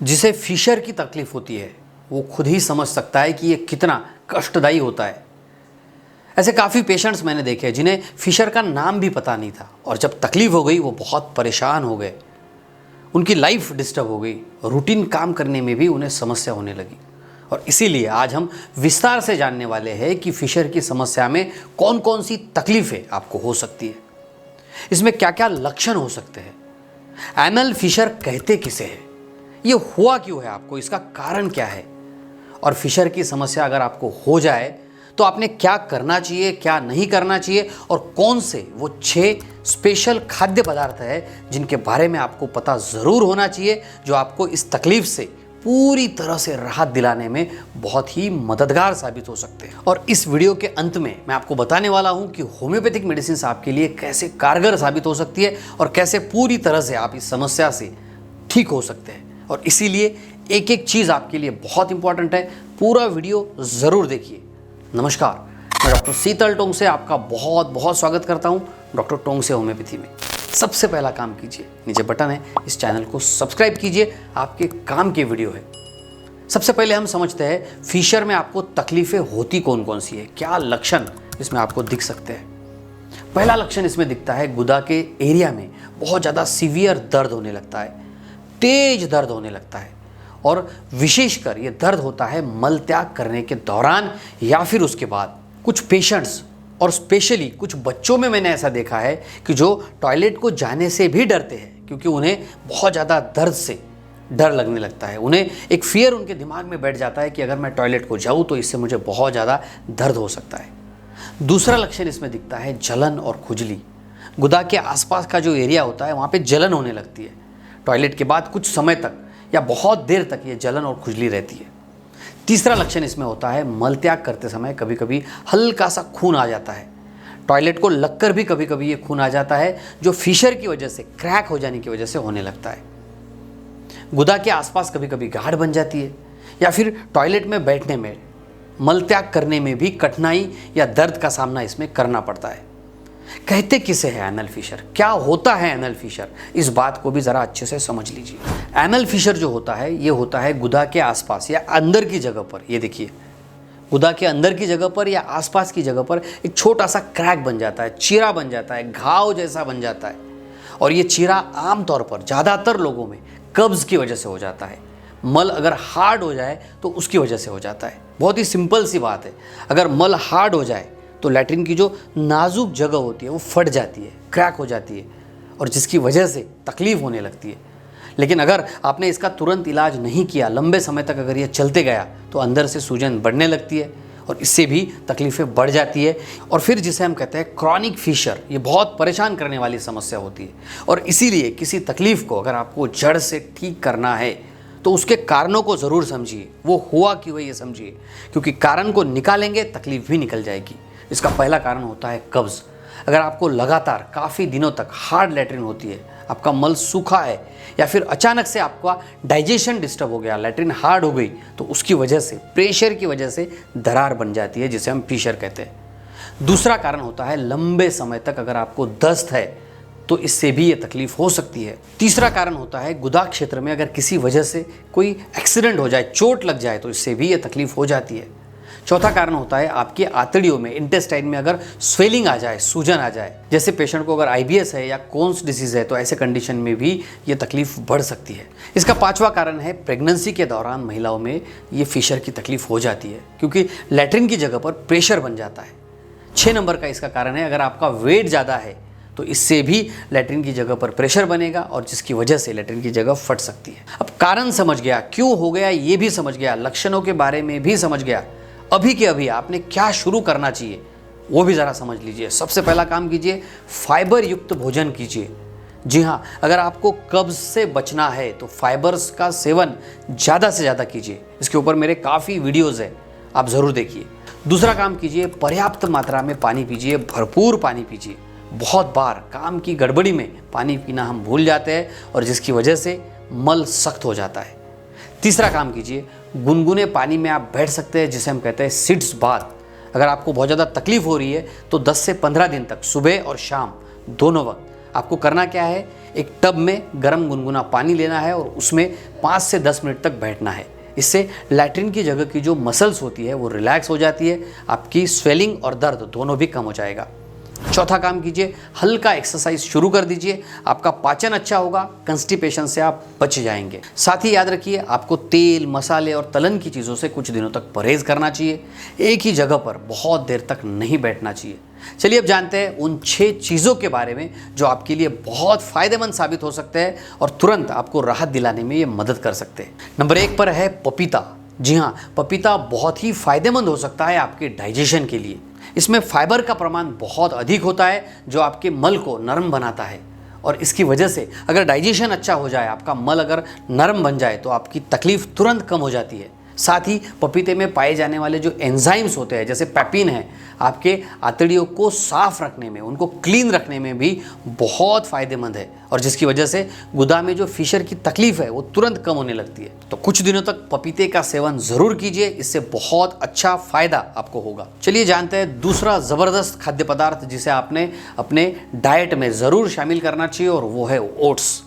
जिसे फिशर की तकलीफ होती है वो खुद ही समझ सकता है कि ये कितना कष्टदायी होता है। ऐसे काफ़ी पेशेंट्स मैंने देखे हैं जिन्हें फिशर का नाम भी पता नहीं था और जब तकलीफ हो गई वो बहुत परेशान हो गए। उनकी लाइफ डिस्टर्ब हो गई, रूटीन काम करने में भी उन्हें समस्या होने लगी। और इसीलिए आज हम विस्तार से जानने वाले हैं कि फिशर की समस्या में कौन कौन सी तकलीफें आपको हो सकती है, इसमें क्या क्या लक्षण हो सकते हैं, एनल फिशर कहते किसे हैं, ये हुआ क्यों है आपको, इसका कारण क्या है, और फिशर की समस्या अगर आपको हो जाए तो आपने क्या करना चाहिए, क्या नहीं करना चाहिए, और कौन से वो 6 स्पेशल खाद्य पदार्थ है जिनके बारे में आपको पता ज़रूर होना चाहिए, जो आपको इस तकलीफ से पूरी तरह से राहत दिलाने में बहुत ही मददगार साबित हो सकते हैं। और इस वीडियो के अंत में मैं आपको बताने वाला हूं कि होम्योपैथिक मेडिसिन आपके लिए कैसे कारगर साबित हो सकती है और कैसे पूरी तरह से आप इस समस्या से ठीक हो सकते हैं। और इसीलिए एक एक चीज़ आपके लिए बहुत इंपॉर्टेंट है, पूरा वीडियो ज़रूर देखिए। नमस्कार, मैं डॉक्टर शीतल टोंगसे आपका बहुत बहुत स्वागत करता हूं डॉक्टर टोंगसे होम्योपैथी में। सबसे पहला काम कीजिए, नीचे बटन है, इस चैनल को सब्सक्राइब कीजिए, आपके काम की वीडियो है। सबसे पहले हम समझते हैं फिशर में आपको तकलीफें होती कौन कौन सी है, क्या लक्षण इसमें आपको दिख सकते हैं। पहला लक्षण इसमें दिखता है गुदा के एरिया में बहुत ज़्यादा सीवियर दर्द होने लगता है, तेज दर्द होने लगता है, और विशेषकर ये दर्द होता है मल त्याग करने के दौरान या फिर उसके बाद। कुछ पेशेंट्स और स्पेशली कुछ बच्चों में मैंने ऐसा देखा है कि जो टॉयलेट को जाने से भी डरते हैं क्योंकि उन्हें बहुत ज़्यादा दर्द से डर लगने लगता है। उन्हें एक फियर उनके दिमाग में बैठ जाता है कि अगर मैं टॉयलेट को जाऊँ तो इससे मुझे बहुत ज़्यादा दर्द हो सकता है। दूसरा लक्षण इसमें दिखता है जलन और खुजली। गुदा के आसपास का जो एरिया होता है वहाँ पे जलन होने लगती है। टॉयलेट के बाद कुछ समय तक या बहुत देर तक ये जलन और खुजली रहती है। तीसरा लक्षण इसमें होता है मल त्याग करते समय कभी कभी हल्का सा खून आ जाता है। टॉयलेट को लगकर भी कभी कभी ये खून आ जाता है, जो फिशर की वजह से, क्रैक हो जाने की वजह से होने लगता है। गुदा के आसपास कभी कभी गाढ़ बन जाती है, या फिर टॉयलेट में बैठने में, मल त्याग करने में भी कठिनाई या दर्द का सामना इसमें करना पड़ता है। कहते किसे है एनल फिशर, क्या होता है एनल फिशर, इस बात को भी ज़रा अच्छे से समझ लीजिए। एनल फिशर जो होता है ये होता है गुदा के आसपास या अंदर की जगह पर। ये देखिए, गुदा के अंदर की जगह पर या आसपास की जगह पर एक छोटा सा क्रैक बन जाता है, चीरा बन जाता है, घाव जैसा बन जाता है। और ये चीरा आमतौर पर ज़्यादातर लोगों में कब्ज़ की वजह से हो जाता है। मल अगर हार्ड हो जाए तो उसकी वजह से हो जाता है। बहुत ही सिंपल सी बात है, अगर मल हार्ड हो जाए तो लैट्रिन की जो नाजुक जगह होती है वो फट जाती है, क्रैक हो जाती है, और जिसकी वजह से तकलीफ होने लगती है। लेकिन अगर आपने इसका तुरंत इलाज नहीं किया, लंबे समय तक अगर ये चलते गया तो अंदर से सूजन बढ़ने लगती है और इससे भी तकलीफ़ें बढ़ जाती है। और फिर जिसे हम कहते हैं क्रॉनिक फिशर, ये बहुत परेशान करने वाली समस्या होती है। और इसीलिए किसी तकलीफ़ को अगर आपको जड़ से ठीक करना है तो उसके कारणों को ज़रूर समझिए, वो हुआ क्यों है ये समझिए, क्योंकि कारण को निकालेंगे तकलीफ भी निकल जाएगी। इसका पहला कारण होता है कब्ज़। अगर आपको लगातार काफ़ी दिनों तक हार्ड लैट्रिन होती है, आपका मल सूखा है, या फिर अचानक से आपका डाइजेशन डिस्टर्ब हो गया, लैट्रिन हार्ड हो गई, तो उसकी वजह से, प्रेशर की वजह से दरार बन जाती है, जिसे हम फिशर कहते हैं। दूसरा कारण होता है लंबे समय तक अगर आपको दस्त है तो इससे भी ये तकलीफ हो सकती है। तीसरा कारण होता है गुदा क्षेत्र में अगर किसी वजह से कोई एक्सीडेंट हो जाए, चोट लग जाए, तो इससे भी ये तकलीफ हो जाती है। चौथा कारण होता है आपकी आंतड़ियों में, इंटेस्टाइन में अगर स्वेलिंग आ जाए, सूजन आ जाए। जैसे पेशेंट को अगर आईबीएस है या कोन्स डिसीज है तो ऐसे कंडीशन में भी ये तकलीफ बढ़ सकती है। इसका पांचवा कारण है प्रेगनेंसी के दौरान महिलाओं में ये फिशर की तकलीफ हो जाती है क्योंकि लैट्रिन की जगह पर प्रेशर बन जाता है। 6 नंबर का इसका कारण है अगर आपका वेट ज़्यादा है तो इससे भी लैट्रिन की जगह पर प्रेशर बनेगा और जिसकी वजह से लैट्रिन की जगह फट सकती है। अब कारण समझ गया, क्यों हो गया ये भी समझ गया, लक्षणों के बारे में भी समझ गया, अभी के अभी आपने क्या शुरू करना चाहिए वो भी ज़रा समझ लीजिए। सबसे पहला काम कीजिए, फाइबर युक्त भोजन कीजिए। जी हाँ, अगर आपको कब्ज से बचना है तो फाइबर्स का सेवन ज़्यादा से ज़्यादा कीजिए। इसके ऊपर मेरे काफ़ी वीडियोज़ हैं, आप ज़रूर देखिए। दूसरा काम कीजिए, पर्याप्त मात्रा में पानी पीजिए, भरपूर पानी पीजिए। बहुत बार काम की गड़बड़ी में पानी पीना हम भूल जाते हैं और जिसकी वजह से मल सख्त हो जाता है। तीसरा काम कीजिए, गुनगुने पानी में आप बैठ सकते हैं, जिसे हम कहते हैं सिट्स बाथ। अगर आपको बहुत ज़्यादा तकलीफ हो रही है तो 10 से 15 दिन तक सुबह और शाम दोनों वक्त आपको करना क्या है, एक टब में गर्म गुनगुना पानी लेना है और उसमें 5 से 10 मिनट तक बैठना है। इससे लैट्रिन की जगह की जो मसल्स होती है वो रिलैक्स हो जाती है, आपकी स्वेलिंग और दर्द दोनों भी कम हो जाएगा। चौथा काम कीजिए, हल्का एक्सरसाइज शुरू कर दीजिए, आपका पाचन अच्छा होगा, कंस्टिपेशन से आप बच जाएंगे। साथ ही याद रखिए, आपको तेल, मसाले और तलन की चीज़ों से कुछ दिनों तक परहेज करना चाहिए। एक ही जगह पर बहुत देर तक नहीं बैठना चाहिए। चलिए अब जानते हैं उन 6 चीज़ों के बारे में जो आपके लिए बहुत फायदेमंद साबित हो सकते हैं और तुरंत आपको राहत दिलाने में ये मदद कर सकते हैं। नंबर 1 पर है पपीता। जी हाँ, पपीता बहुत ही फायदेमंद हो सकता है आपके डाइजेशन के लिए। इसमें फाइबर का प्रमाण बहुत अधिक होता है जो आपके मल को नरम बनाता है और इसकी वजह से अगर डाइजेशन अच्छा हो जाए, आपका मल अगर नरम बन जाए तो आपकी तकलीफ तुरंत कम हो जाती है। साथ ही पपीते में पाए जाने वाले जो एंजाइम्स होते हैं जैसे पेपिन है, आपके आंतड़ियों को साफ रखने में, उनको क्लीन रखने में भी बहुत फायदेमंद है और जिसकी वजह से गुदा में जो फिशर की तकलीफ है वो तुरंत कम होने लगती है। तो कुछ दिनों तक पपीते का सेवन ज़रूर कीजिए, इससे बहुत अच्छा फायदा आपको होगा। चलिए जानते हैं दूसरा ज़बरदस्त खाद्य पदार्थ जिसे आपने अपने डाइट में ज़रूर शामिल करना चाहिए और वो है ओट्स।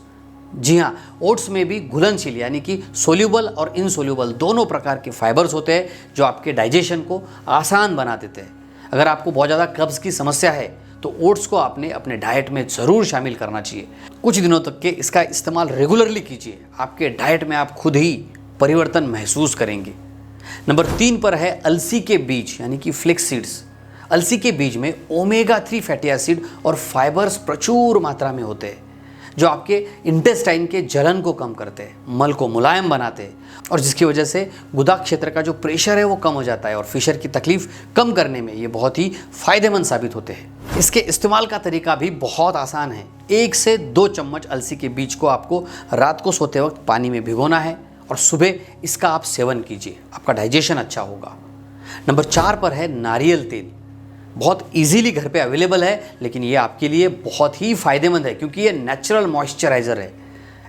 जी हाँ, ओट्स में भी घुलनशील यानी कि सोल्यूबल और इनसोल्यूबल दोनों प्रकार के फाइबर्स होते हैं जो आपके डाइजेशन को आसान बना देते हैं। अगर आपको बहुत ज़्यादा कब्ज़ की समस्या है तो ओट्स को आपने अपने डाइट में ज़रूर शामिल करना चाहिए। कुछ दिनों तक के इसका इस्तेमाल रेगुलरली कीजिए, आपके डाइट में आप खुद ही परिवर्तन महसूस करेंगे। नंबर 3 पर है अलसी के बीज यानी कि फ्लेक्स सीड्स। अलसी के बीज में ओमेगा 3 फैटी एसिड और फाइबर्स प्रचुर मात्रा में होते हैं जो आपके इंटेस्टाइन के जलन को कम करते हैं, मल को मुलायम बनाते हैं और जिसकी वजह से गुदा क्षेत्र का जो प्रेशर है वो कम हो जाता है और फिशर की तकलीफ कम करने में ये बहुत ही फायदेमंद साबित होते हैं। इसके इस्तेमाल का तरीका भी बहुत आसान है। 1 से 2 चम्मच अलसी के बीज को आपको रात को सोते वक्त पानी में भिगोना है और सुबह इसका आप सेवन कीजिए, आपका डाइजेशन अच्छा होगा। नंबर 4 पर है नारियल तेल। बहुत इजीली घर पे अवेलेबल है लेकिन ये आपके लिए बहुत ही फायदेमंद है क्योंकि ये नेचुरल मॉइस्चराइज़र है,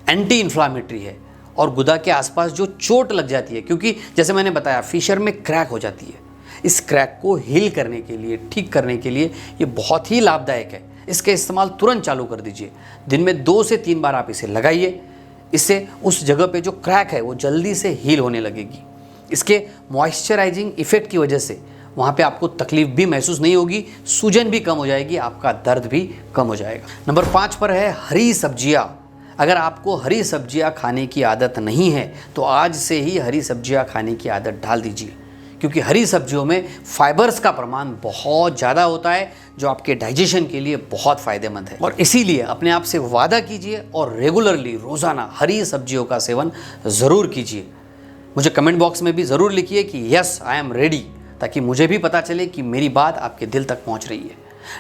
एंटी इन्फ्लामेटरी है और गुदा के आसपास जो चोट लग जाती है, क्योंकि जैसे मैंने बताया फिशर में क्रैक हो जाती है, इस क्रैक को हील करने के लिए, ठीक करने के लिए ये बहुत ही लाभदायक है। इसका इस्तेमाल तुरंत चालू कर दीजिए। दिन में 2 से 3 बार आप इसे लगाइए, इससे उस जगह पे जो क्रैक है वो जल्दी से हील होने लगेगी। इसके मॉइस्चराइजिंग इफेक्ट की वजह से वहाँ पे आपको तकलीफ भी महसूस नहीं होगी, सूजन भी कम हो जाएगी, आपका दर्द भी कम हो जाएगा। नंबर 5 पर है हरी सब्जियाँ। अगर आपको हरी सब्जियाँ खाने की आदत नहीं है तो आज से ही हरी सब्जियाँ खाने की आदत डाल दीजिए क्योंकि हरी सब्जियों में फाइबर्स का प्रमाण बहुत ज़्यादा होता है जो आपके डाइजेशन के लिए बहुत फ़ायदेमंद है और इसीलिए अपने आप से वादा कीजिए और रेगुलरली रोज़ाना हरी सब्जियों का सेवन ज़रूर कीजिए। मुझे कमेंट बॉक्स में भी ज़रूर लिखिए कि यस आई एम रेडी, ताकि मुझे भी पता चले कि मेरी बात आपके दिल तक पहुंच रही है।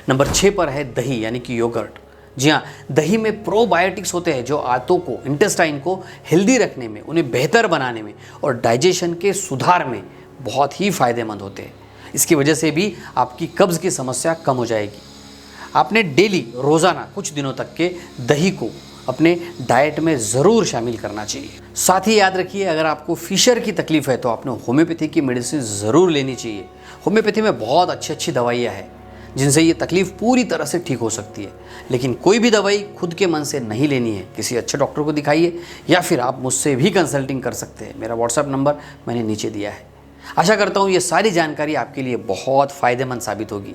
नंबर 6 पर है दही यानी कि योगर्ट। जी हाँ, दही में प्रोबायोटिक्स होते हैं जो आंतों को, इंटेस्टाइन को हेल्दी रखने में, उन्हें बेहतर बनाने में और डाइजेशन के सुधार में बहुत ही फायदेमंद होते हैं। इसकी वजह से भी आपकी कब्ज़ की समस्या कम हो जाएगी। आपने डेली रोज़ाना कुछ दिनों तक के दही को अपने डाइट में ज़रूर शामिल करना चाहिए। साथ ही याद रखिए, अगर आपको फिशर की तकलीफ़ है तो आपने होम्योपैथी की मेडिसिन ज़रूर लेनी चाहिए। होम्योपैथी में बहुत अच्छी दवाइयाँ हैं जिनसे ये तकलीफ़ पूरी तरह से ठीक हो सकती है, लेकिन कोई भी दवाई खुद के मन से नहीं लेनी है। किसी अच्छे डॉक्टर को दिखाइए या फिर आप मुझसे भी कंसल्टिंग कर सकते हैं। मेरा व्हाट्सएप नंबर मैंने नीचे दिया है। आशा करता हूँ ये सारी जानकारी आपके लिए बहुत फ़ायदेमंद साबित होगी।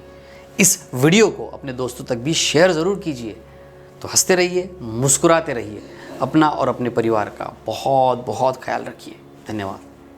इस वीडियो को अपने दोस्तों तक भी शेयर ज़रूर कीजिए। तो हंसते रहिए, मुस्कुराते रहिए, अपना और अपने परिवार का बहुत बहुत ख्याल रखिए। धन्यवाद।